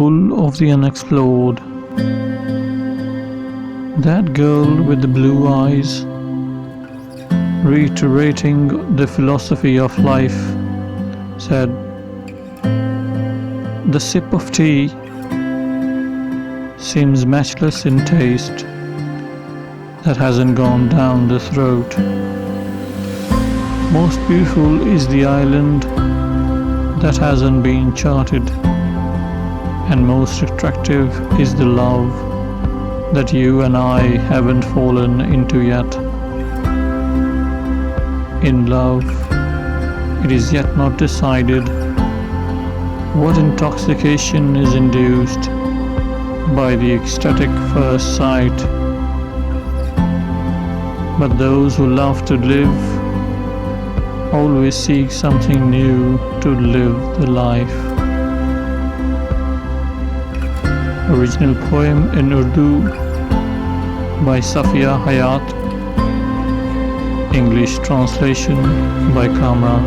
full of the unexplored. That girl with the blue eyes, reiterating the philosophy of life, said, "The sip of tea seems matchless in taste that hasn't gone down the throat. Most beautiful is the island that hasn't been charted, and most attractive is the love that you and I haven't fallen into yet. In love, it is yet not decided what intoxication is induced by the ecstatic first sight. But those who love to live always seek something new to live the life." Original poem in Urdu by Safia Hayat. English translation by Imran.